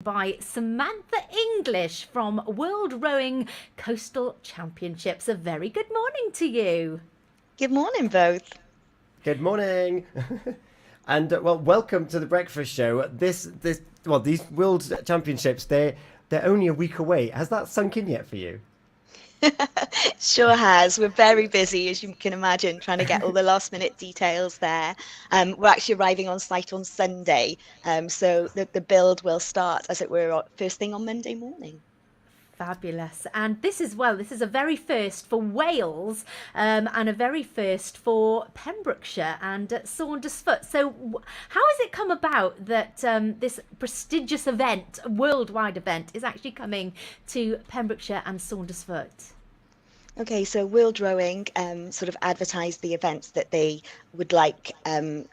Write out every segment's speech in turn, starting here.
by Samantha English from World Rowing Coastal Championships. A very good morning to you. Good morning, both. Good morning, and welcome to the breakfast show. These World Championships, they're only a week away. Has that sunk in yet for you? Sure has. We're very busy, as you can imagine, trying to get all the last minute details there. We're actually arriving on site on Sunday, so the build will start, as it were, first thing on Monday morning. Fabulous. And this is a very first for Wales and a very first for Pembrokeshire and Saundersfoot. So, how has it come about that this prestigious event, a worldwide event, is actually coming to Pembrokeshire and Saundersfoot? Okay, so World Rowing sort of advertised the events that they would like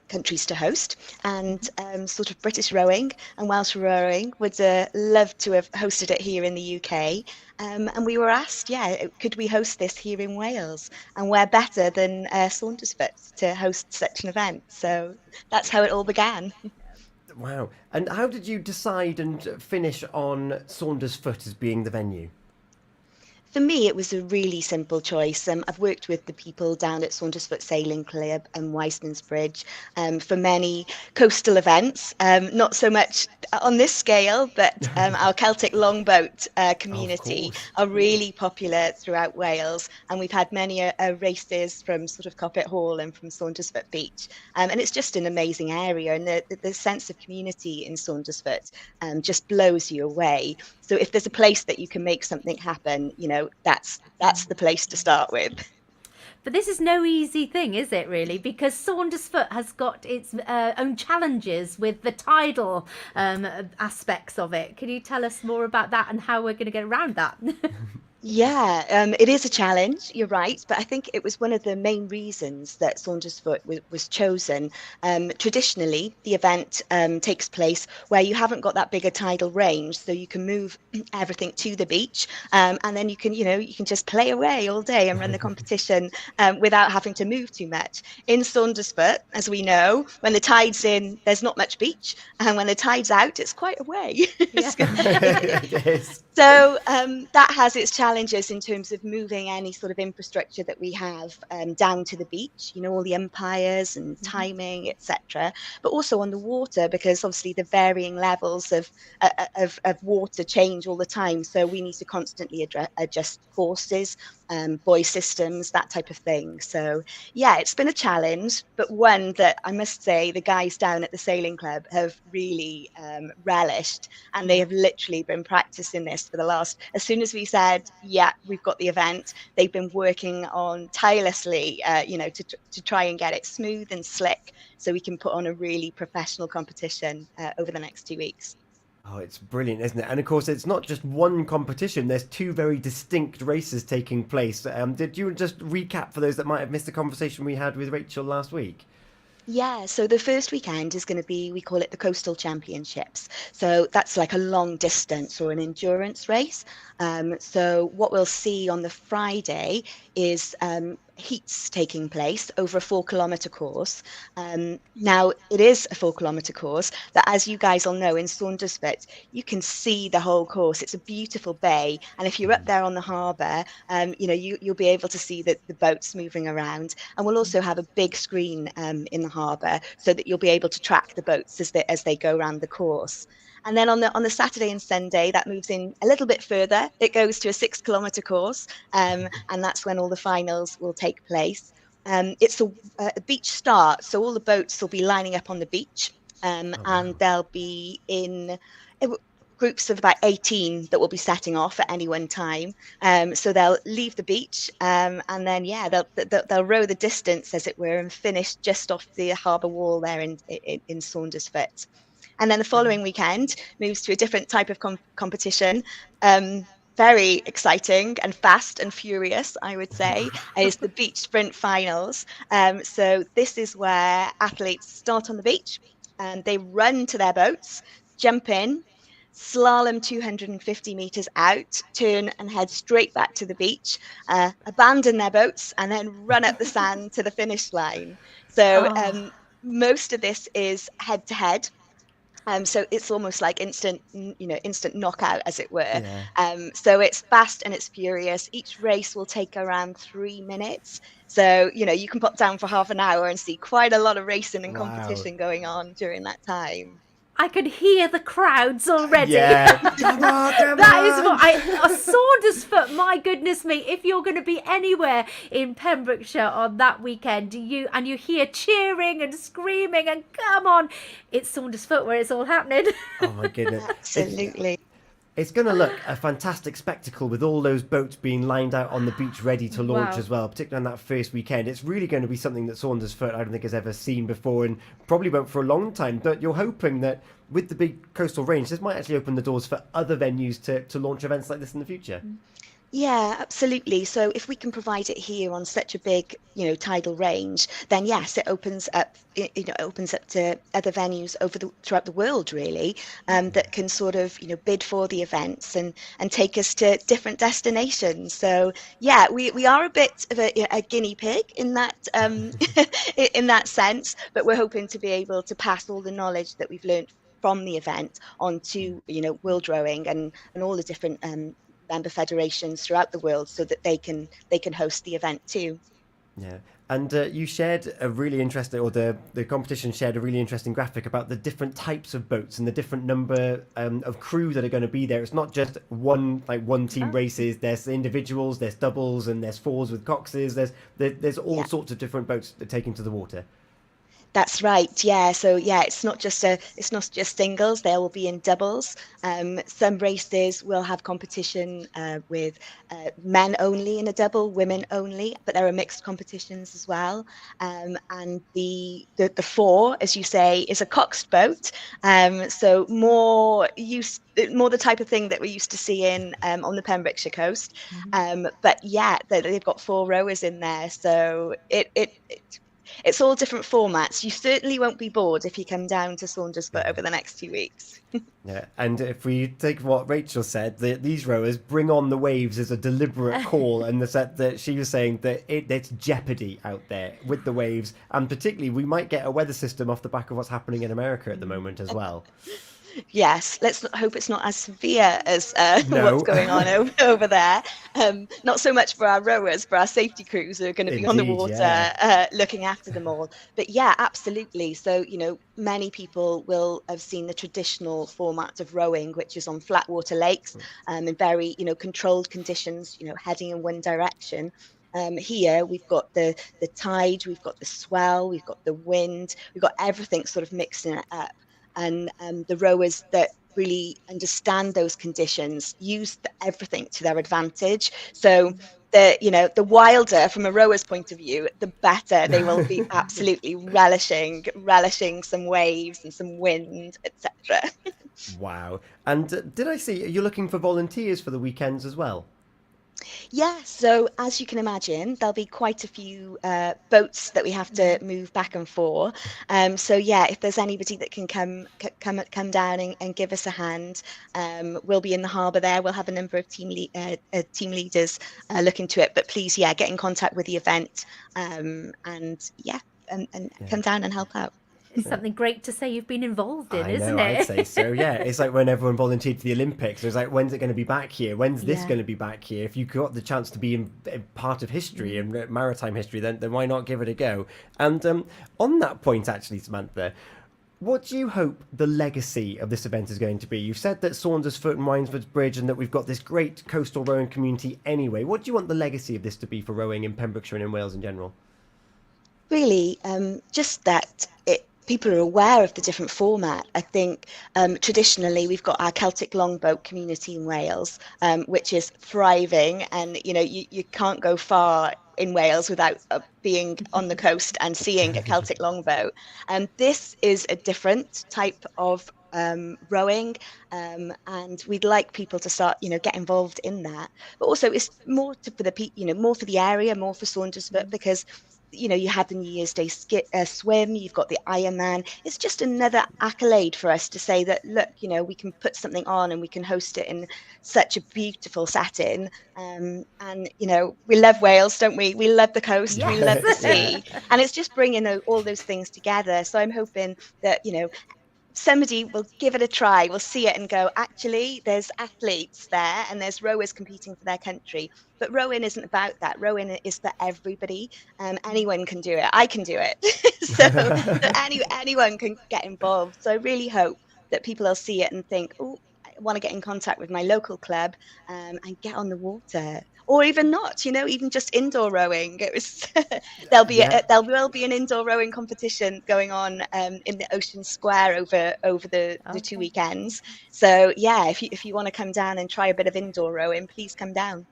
countries to host, and sort of British Rowing and Welsh Rowing would love to have hosted it here in the UK. And we were asked, yeah, could we host this here in Wales? And where better than Saundersfoot to host such an event? So that's how it all began. Wow! And how did you decide and finish on Saundersfoot as being the venue? For me, it was a really simple choice. I've worked with the people down at Saundersfoot Sailing Club and Weisman's Bridge for many coastal events, not so much on this scale, but our Celtic longboat Oh, of community course. are really popular throughout Wales. And we've had many races from sort of Coppet Hall and from Saundersfoot Beach. And it's just an amazing area. And the sense of community in Saundersfoot just blows you away. So if there's a place that you can make something happen, that's the place to start with. But this is no easy thing, is it, really? Because Saundersfoot has got its own challenges with the tidal aspects of it. Can you tell us more about that and how we're going to get around that? Yeah, it is a challenge, you're right, but I think it was one of the main reasons that Saundersfoot was chosen. Traditionally, the event takes place where you haven't got that bigger tidal range, so you can move everything to the beach, and then you can just play away all day and run the competition without having to move too much. In Saundersfoot, as we know, when the tide's in, there's not much beach, and when the tide's out, it's quite away. Yeah. It is. So that has its challenges in terms of moving any sort of infrastructure that we have down to the beach, all the umpires and timing, etc. But also on the water, because obviously the varying levels of water change all the time. So we need to constantly adjust courses, buoy systems, that type of thing. So yeah, it's been a challenge, but one that I must say the guys down at the sailing club have really relished, and they have literally been practicing this for the last, as soon as we said, yeah, we've got the event, they've been working on tirelessly, to try and get it smooth and slick so we can put on a really professional competition over the next 2 weeks. Oh, it's brilliant, isn't it? And of course, it's not just one competition. There's two very distinct races taking place. Did you just recap for those that might have missed the conversation we had with Rachel last week? Yeah, so the first weekend is going to be, we call it the Coastal Championships. So that's like a long distance or an endurance race. So what we'll see on the Friday is heats taking place over a 4 kilometre course. Now, it is a 4 kilometre course that, as you guys all know, in Saundersfoot, you can see the whole course. It's a beautiful bay. And if you're up there on the harbour, you'll be able to see the boats moving around. And we'll also have a big screen in the harbour so that you'll be able to track the boats as they go around the course. And then on the Saturday and Sunday, that moves in a little bit further. It goes to a 6 kilometre course, and that's when all the finals will take place. It's a beach start, so all the boats will be lining up on the beach, Oh, and wow. they'll be in groups of about 18 that will be setting off at any one time. So they'll leave the beach, and then they'll row the distance, as it were, and finish just off the harbour wall there in Saundersfoot. And then the following weekend moves to a different type of competition. Very exciting and fast and furious, I would say, is the beach sprint finals. So this is where athletes start on the beach and they run to their boats, jump in, slalom 250 meters out, turn and head straight back to the beach, abandon their boats, and then run up the sand to the finish line. So Oh, most of this is head to head. So it's almost like instant knockout, as it were. Yeah. So it's fast and it's furious. Each race will take around 3 minutes. So, you can pop down for half an hour and see quite a lot of racing and Wow. competition going on during that time. I can hear the crowds already. Yeah. Come on, come That is on. what a Saundersfoot. My goodness me! If you're going to be anywhere in Pembrokeshire on that weekend, you hear cheering and screaming and come on, it's Saundersfoot where it's all happening. Oh my goodness. Absolutely. It's going to look a fantastic spectacle with all those boats being lined out on the beach ready to launch Wow. as well, particularly on that first weekend. It's really going to be something that Saundersfoot, I don't think, has ever seen before and probably won't for a long time. But you're hoping that with the big coastal range, this might actually open the doors for other venues to launch events like this in the future. Yeah, absolutely. So if we can provide it here on such a big, tidal range, then yes, it opens up, it opens up to other venues throughout the world, really, that can sort of, bid for the events and take us to different destinations. So yeah, we are a bit of a guinea pig in that in that sense, but we're hoping to be able to pass all the knowledge that we've learned from the event onto, World Rowing and all the different member federations throughout the world so that they can host the event too. Yeah. And you shared a really interesting, or the competition shared a really interesting graphic about the different types of boats and the different number of crew that are going to be there. It's not just one team races. There's individuals, there's doubles, and there's fours with coxes. There's all sorts of different boats taken to the water. That's right. Yeah. So yeah, it's not just singles. They will be in doubles. Some races will have competition with men only in a double, women only, but there are mixed competitions as well. And the four, as you say, is a coxed boat. So more the type of thing that we're used to seeing on the Pembrokeshire coast. But yeah, they've got 4 rowers in there. So it's all different formats. You certainly won't be bored if you come down to Saundersfoot over the next 2 weeks. Yeah, and if we take what Rachel said, these rowers bring on the waves as a deliberate call, and the set that she was saying that it's jeopardy out there with the waves, and particularly we might get a weather system off the back of what's happening in America at the moment as well. Yes, let's hope it's not as severe as No. what's going on over there. Not so much for our rowers, for our safety crews who are going to be on the Indeed, water yeah. looking after them all. But yeah, absolutely. So, many people will have seen the traditional format of rowing, which is on flat water lakes in very, controlled conditions, heading in one direction. Here we've got the tide, we've got the swell, we've got the wind, we've got everything sort of mixing it up. And the rowers that really understand those conditions use everything to their advantage. So the wilder from a rower's point of view, the better they will be absolutely relishing some waves and some wind, etc. Wow. And did I see you're looking for volunteers for the weekends as well? Yeah, so as you can imagine, there'll be quite a few boats that we have to move back and forth. So yeah, if there's anybody that can come down and give us a hand, we'll be in the harbour there. We'll have a number of team leaders look into it. But please, yeah, get in contact with the event and come down and help out. It's something great to say you've been involved in, I isn't know, it? I'd say so, yeah. It's like when everyone volunteered for the Olympics. It was like, when's it going to be back here? When's this going to be back here? If you got the chance to be in part of history and maritime history, then why not give it a go? And on that point, actually, Samantha, what do you hope the legacy of this event is going to be? You've said that Saundersfoot and Winesford's Bridge and that we've got this great coastal rowing community anyway. What do you want the legacy of this to be for rowing in Pembrokeshire and in Wales in general? Really, just that people are aware of the different format. I think traditionally we've got our Celtic longboat community in Wales, which is thriving, and you can't go far in Wales without being on the coast and seeing a Celtic longboat. And this is a different type of rowing, and we'd like people to start, get involved in that. But also, it's more for the area, more for Saundersfoot, because you had the New Year's Day swim, you've got the Ironman. It's just another accolade for us to say that, look, we can put something on and we can host it in such a beautiful setting. And, we love Wales, don't we? We love the coast, we love the sea. And it's just bringing all those things together. So I'm hoping that, somebody will give it a try, will see it and go, actually, there's athletes there and there's rowers competing for their country. But rowing isn't about that. Rowing is for everybody. Anyone can do it. I can do it. Anyone can get involved. So I really hope that people will see it and think, oh, I want to get in contact with my local club and get on the water. Or even not, even just indoor rowing. It was there will be an indoor rowing competition going on in the Ocean Square over the 2 weekends. So yeah, if you want to come down and try a bit of indoor rowing, please come down.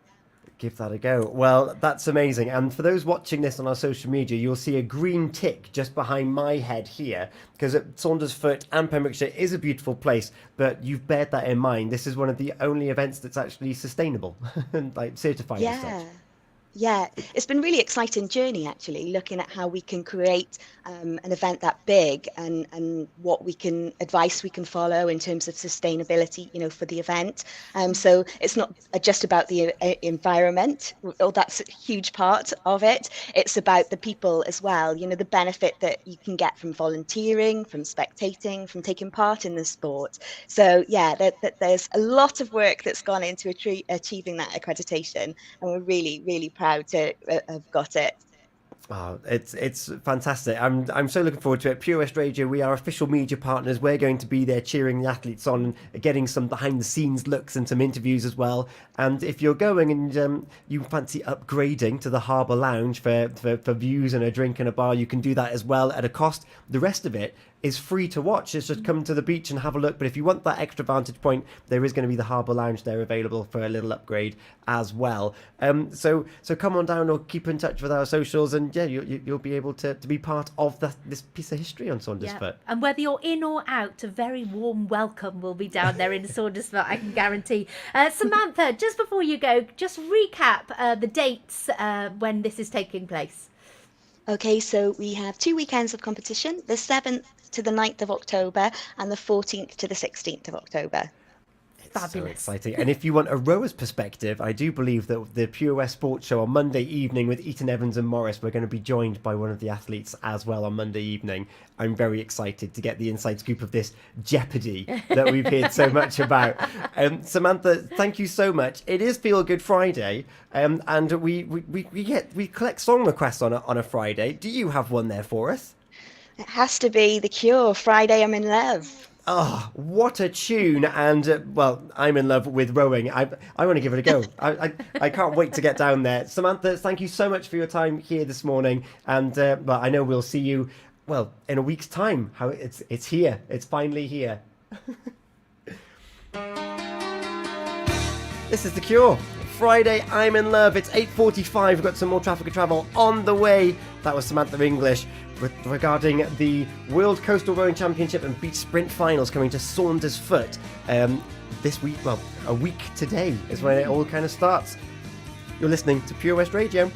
Give that a go. Well, that's amazing. And for those watching this on our social media, you'll see a green tick just behind my head here, because at Saundersfoot and Pembrokeshire is a beautiful place, but you've bared that in mind. This is one of the only events that's actually sustainable and like certified as such. Yeah, it's been a really exciting journey, actually, looking at how we can create an event that big and what advice we can follow in terms of sustainability, for the event. So it's not just about the environment, or that's a huge part of it. It's about the people as well, the benefit that you can get from volunteering, from spectating, from taking part in the sport. So yeah, there's a lot of work that's gone into achieving that accreditation, and we're really, really proud to have got it. Oh, it's fantastic. I'm so looking forward to it. Pure West Radio, we are official media partners. We're going to be there cheering the athletes on, getting some behind the scenes looks and some interviews as well. And if you're going and you fancy upgrading to the Harbour Lounge for views and a drink and a bar, you can do that as well at a cost. The rest of it is free to watch. It's just come to the beach and have a look. But if you want that extra vantage point, there is going to be the Harbour Lounge there available for a little upgrade as well. So come on down or keep in touch with our socials, and yeah, you'll be able to be part of this piece of history on Saundersfoot. Yeah. And whether you're in or out, a very warm welcome will be down there in Saundersfoot, I can guarantee. Samantha, just before you go, just recap the dates when this is taking place. Okay, so we have 2 weekends of competition, the 7th to the 9th of October and the 14th to the 16th of October. Fabulous. So exciting. And if you want a rower's perspective, I do believe that the Pure West Sports Show on Monday evening with Eaton-Evans and Morris, we're going to be joined by one of the athletes as well on Monday evening. I'm very excited to get the inside scoop of this jeopardy that we've heard so much about. Samantha, thank you so much. It is Feel Good Friday, and we collect song requests on a Friday. Do you have one there for us? It has to be The Cure, Friday I'm in Love. Oh, what a tune. And, well, I'm in love with rowing. I want to give it a go. I can't wait to get down there. Samantha, thank you so much for your time here this morning. And, well, I know we'll see you, well, in a week's time. How it's here. It's finally here. This is The Cure. Friday, I'm in love. It's 8:45. We've got some more traffic and travel on the way. That was Samantha English regarding the World Coastal Rowing Championship and Beach Sprint Finals coming to Saundersfoot this week. Well, a week today is when it all kind of starts. You're listening to Pure West Radio.